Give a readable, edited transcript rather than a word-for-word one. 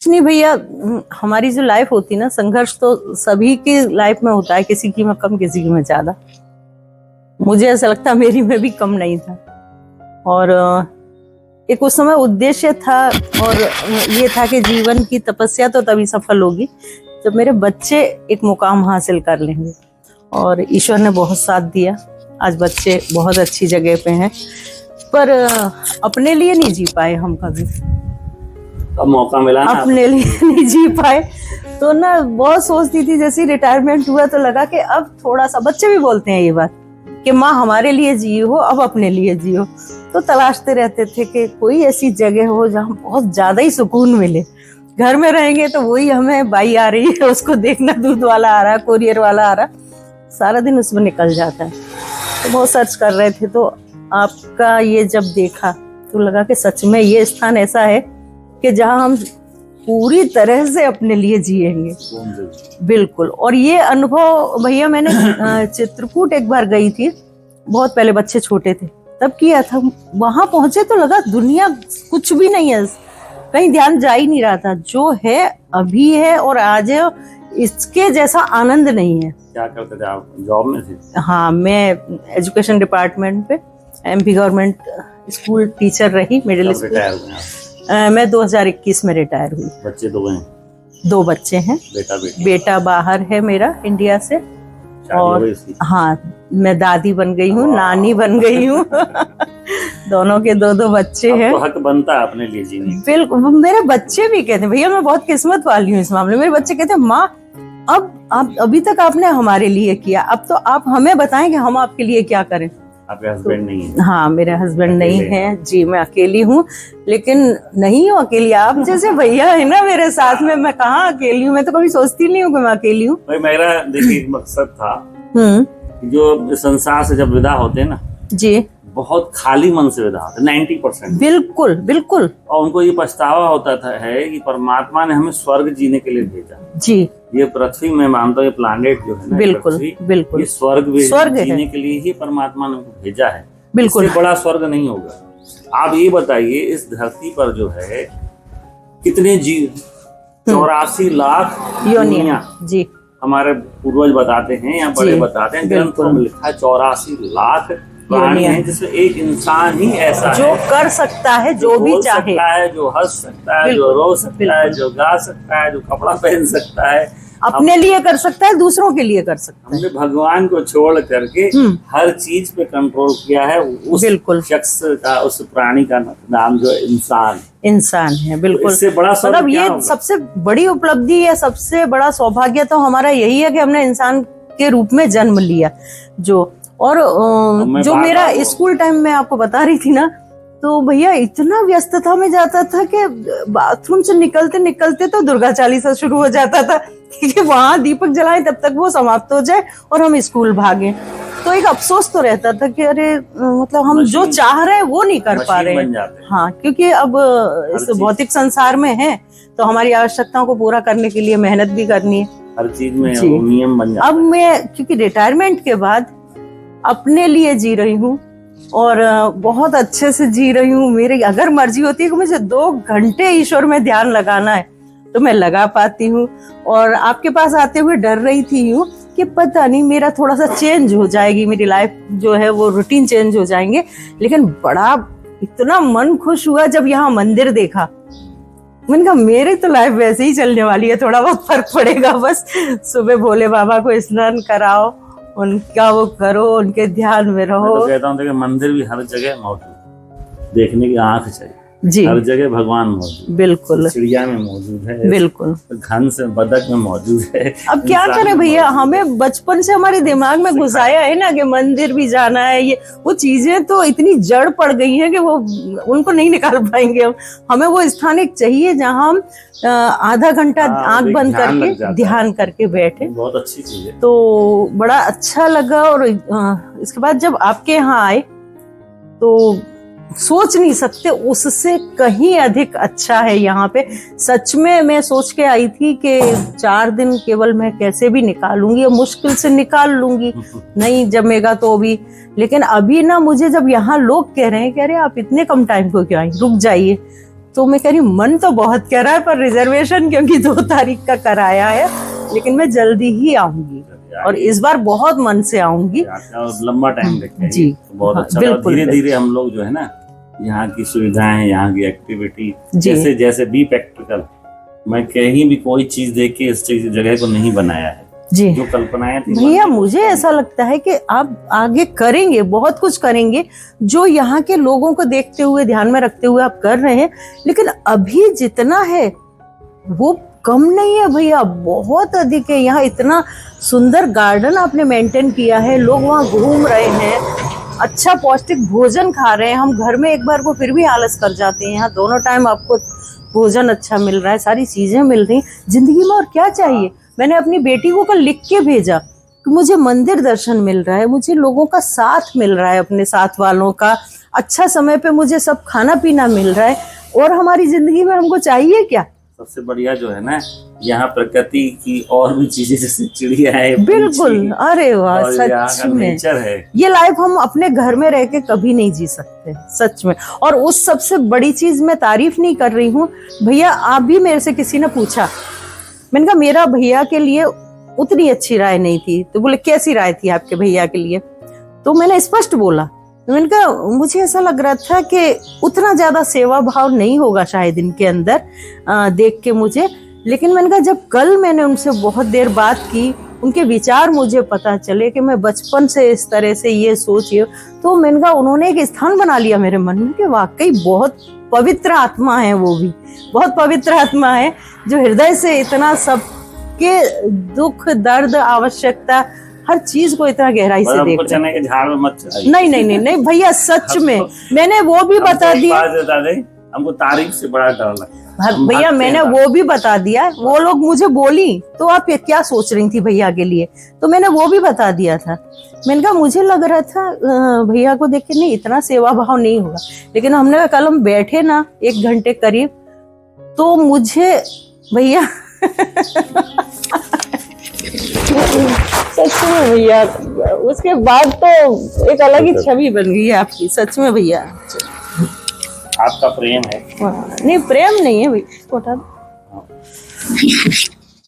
नहीं भैया, हमारी जो लाइफ होती है ना, संघर्ष तो सभी की लाइफ में होता है, किसी की में कम किसी की में ज्यादा। मुझे ऐसा लगता है मेरी में भी कम नहीं था। और एक उस समय उद्देश्य था, और ये था कि जीवन की तपस्या तो तभी सफल होगी जब मेरे बच्चे एक मुकाम हासिल कर लेंगे। और ईश्वर ने बहुत साथ दिया, आज बच्चे बहुत अच्छी जगह पे हैं। पर अपने लिए नहीं जी पाए हम कभी, अब मौका मिला ना, अपने लिए नहीं जी पाए। तो ना बहुत सोचती थी, जैसे रिटायरमेंट हुआ तो लगा कि अब थोड़ा सा, बच्चे भी बोलते हैं ये बात कि माँ हमारे लिए जियो, अब अपने लिए जियो। तो तलाशते रहते थे कि कोई ऐसी जगह हो जहाँ बहुत ज्यादा ही सुकून मिले। घर में रहेंगे तो वही, हमें बाई आ रही है उसको देखना, दूध वाला आ रहा, कोरियर वाला आ रहा, सारा दिन उसमें निकल जाता है। तो बहुत सर्च कर रहे थे, तो आपका ये जब देखा तो लगा कि सच में ये स्थान ऐसा है कि जहाँ हम पूरी तरह से अपने लिए जिएंगे। बिल्कुल। और ये अनुभव भैया मैंने चित्रकूट एक बार गई थी, बहुत पहले, बच्चे छोटे थे तब किया था। वहां पहुंचे तो लगा दुनिया कुछ भी नहीं है, कहीं ध्यान जा ही नहीं रहा था। जो है अभी है और आज है, इसके जैसा आनंद नहीं है। क्या करते थे आप? जॉब में थे? हाँ, मैं एजुकेशन डिपार्टमेंट पे एमपी गवर्नमेंट स्कूल टीचर रही, मिडिल स्कूल। मैं 2021 में रिटायर हुई। बच्चे दो हैं? 2 बच्चे हैं। बेटा बेटी? बेटा बाहर है मेरा, इंडिया से। और हाँ, मैं दादी बन गई हूँ, नानी बन गई हूँ। दोनों के 2-2 बच्चे हैं। तो हक बनता है अपने लिए जीने। बिल्कुल। मेरे बच्चे भी कहते हैं, भैया मैं बहुत किस्मत वाली हूँ इस मामले में। मेरे बच्चे कहते हैं, माँ अब आप अभी तक आपने हमारे लिए किया, अब तो आप हमें बताएं कि हम आपके लिए क्या करें। आपके हस्बैंड नहीं है? हाँ, मेरे हस्बैंड नहीं है जी, मैं अकेली हूँ। लेकिन नहीं हूँ अकेली, आप जैसे भैया है ना मेरे साथ में, मैं कहाँ अकेली हूँ। मैं तो कभी सोचती नहीं हूँ कि मैं अकेली हूँ। भाई मेरा देखिए मकसद था, जो संसार से जब विदा होते हैं ना जी, बहुत खाली मन से विदा होते, 90%। बिल्कुल बिल्कुल। और उनको ये पछतावा होता था है कि परमात्मा ने हमें स्वर्ग जीने के लिए भेजा जी। ये पृथ्वी, मैं मानता हूँ ये प्लानेट जो है ना, बिल्कुल बिल्कुल, ये स्वर्ग जीने के लिए ही परमात्मा ने उनको भेजा है। बिल्कुल। इससे बड़ा स्वर्ग नहीं होगा। आप ये बताइए, इस धरती पर जो है कितने जीव, 84 लाख योनियां जी, हमारे पूर्वज बताते हैं या बड़े बताते हैं, ग्रंथों में लिखा है 84 लाख प्राणी है, जिसमें एक इंसान ही ऐसा जो कर सकता है, जो भी चाहे, जो हंस सकता है, जो रो सकता है, जो गा सकता है, जो कपड़ा पहन सकता है, अपने लिए कर सकता है, दूसरों के लिए कर सकता है। हमने भगवान को छोड़ करके हर चीज पे कंट्रोल किया है। उस शख्स का, उस प्राणी का नाम जो इंसान है। बिल्कुल। तो इससे बड़ा मतलब ये सबसे बड़ी उपलब्धि या सबसे बड़ा सौभाग्य तो हमारा यही है कि हमने इंसान के रूप में जन्म लिया। जो और जो मेरा स्कूल टाइम में आपको बता रही थी ना, तो भैया इतना व्यस्तता में जाता था कि बाथरूम से निकलते निकलते तो दुर्गा चालीसा शुरू हो जाता था कि वहां दीपक जलाएं तब तक वो समाप्त हो जाए और हम स्कूल भागे। तो एक अफसोस तो रहता था कि अरे मतलब हम जो चाह रहे हैं वो नहीं कर पा रहे हैं। हाँ, क्योंकि अब इस भौतिक संसार में है तो हमारी आवश्यकताओं को पूरा करने के लिए मेहनत भी करनी है, हर चीज में नियम बन जाता है। अब मैं क्योंकि रिटायरमेंट के बाद अपने लिए जी रही हूँ और बहुत अच्छे से जी रही हूँ। मेरी अगर मर्जी होती है कि मुझे 2 घंटे ईश्वर में ध्यान लगाना है तो मैं लगा पाती हूँ। और आपके पास आते हुए डर रही थी यूँ कि पता नहीं मेरा थोड़ा सा चेंज हो जाएगी, मेरी लाइफ जो है वो रूटीन चेंज हो जाएंगे। लेकिन बड़ा इतना मन खुश हुआ जब यहाँ मंदिर देखा। मैंने कहा मेरी तो लाइफ वैसे ही चलने वाली है, थोड़ा बहुत फर्क पड़ेगा, बस सुबह भोले बाबा को स्नान कराओ, उनका वो करो, उनके ध्यान में रहो। मैं तो कहता हूँ कि मंदिर भी हर जगह मौजूद, देखने की आंख चाहिए जी, हर जगह भगवान मौजूद। बिल्कुल। चिड़िया में मौजूद है, बिल्कुल। घन से बदक में मौजूद है। अब क्या करें भैया, हमें बचपन से हमारे दिमाग में घुसाया है ना कि मंदिर भी जाना है। ये वो चीजें तो इतनी जड़ पड़ गई हैं कि वो उनको नहीं निकाल पाएंगे हम। हमें वो स्थान एक चाहिए जहाँ हम आधा घंटा आंख बंद करके ध्यान करके बैठे। बहुत अच्छी चीज है। तो बड़ा अच्छा लगा। और इसके बाद जब आपके यहाँ आए तो सोच नहीं सकते, उससे कहीं अधिक अच्छा है यहाँ पे। सच में मैं सोच के आई थी कि 4 दिन केवल मैं कैसे भी निकालूंगी, और मुश्किल से निकाल लूंगी, नहीं जमेगा तो भी। लेकिन अभी ना मुझे जब यहाँ लोग कह रहे हैं कि अरे आप इतने कम टाइम को क्यों आई, रुक जाइए, तो मैं कह रही मन तो बहुत कह रहा है, पर रिजर्वेशन क्योंकि 2 तारीख का कराया है, लेकिन मैं जल्दी ही आऊंगी और इस बार बहुत मन से आऊंगी। लंबा टाइम रखेंगे जी, तो बहुत हाँ, अच्छा। बिल्कुल, धीरे धीरे हम लोग जो है ना, यहाँ की सुविधाएं, यहाँ की एक्टिविटी, जी। जैसे जैसे बी प्रैक्टिकल, मैं कहीं भी कोई चीज देख के इस जगह को नहीं बनाया है। जी जो कल्पनाएं थी भैया, मुझे ऐसा लगता है कि आप आगे करेंगे, बहुत कुछ करेंगे जो यहाँ के लोगों को देखते हुए, ध्यान में रखते हुए आप कर रहे हैं, लेकिन अभी जितना है वो कम नहीं है भैया, बहुत अधिक है। यहाँ इतना सुंदर गार्डन आपने मेंटेन किया है, लोग वहाँ घूम रहे हैं, अच्छा पौष्टिक भोजन खा रहे हैं। हम घर में एक बार को फिर भी आलस कर जाते हैं, यहाँ दोनों टाइम आपको भोजन अच्छा मिल रहा है, सारी चीजें मिल रही। जिंदगी में और क्या चाहिए। मैंने अपनी बेटी को कल लिख के भेजा कि मुझे मंदिर दर्शन मिल रहा है, मुझे लोगों का साथ मिल रहा है, अपने साथ वालों का अच्छा समय पे मुझे सब खाना पीना मिल रहा है, और हमारी जिंदगी में हमको चाहिए क्या। सबसे बढ़िया जो है ना, यहाँ प्रकृति की और भी चीजें, जैसे चिड़िया है, बिल्कुल, अरे वाह, सच में नेचर है। ये लाइफ हम अपने घर में रह के कभी नहीं जी सकते, सच में। और उस सबसे बड़ी चीज, मैं तारीफ नहीं कर रही हूँ भैया, आप भी मेरे से किसी ने पूछा, मैंने कहा मेरा भैया के लिए उतनी अच्छी राय नहीं थी, तो बोले कैसी राय थी आपके भैया के लिए, तो मैंने स्पष्ट बोला, तो मैंने कहा मुझे ऐसा लग रहा था कि उतना ज्यादा सेवा भाव नहीं होगा शायद इनके अंदर, देख के मुझे। लेकिन मैंने कहा जब कल मैंने उनसे बहुत देर बात की, उनके विचार मुझे पता चले कि मैं बचपन से इस तरह से ये सोचिए, तो मैंने कहा उन्होंने एक स्थान बना लिया मेरे मन में कि वाकई बहुत पवित्र आत्मा है, वो भी बहुत पवित्र आत्मा है जो हृदय से इतना सबके दुख दर्द आवश्यकता हर चीज को इतना गहराई से देख रहे। चने के झाड़ में मत चढ़ाइए। नहीं नहीं नहीं नहीं भैया, सच में मैंने वो भी बता दिया। हमको तारीफ से बड़ा डर लगता है भैया, मैंने वो भी बता दिया। वो लोग मुझे बोली तो आप ये क्या सोच रही थी भैया के लिए, तो मैंने वो भी बता दिया था। मैंने कहा मुझे लग रहा था भैया को देख के नहीं, इतना सेवा भाव नहीं होगा, लेकिन हमने कहा कल हम बैठे ना 1 घंटे करीब, तो मुझे भैया सच में भैया, उसके बाद तो एक अलग ही छवि बन गई है आपकी, सच में भैया। आपका प्रेम है। नहीं, प्रेम नहीं है भैया,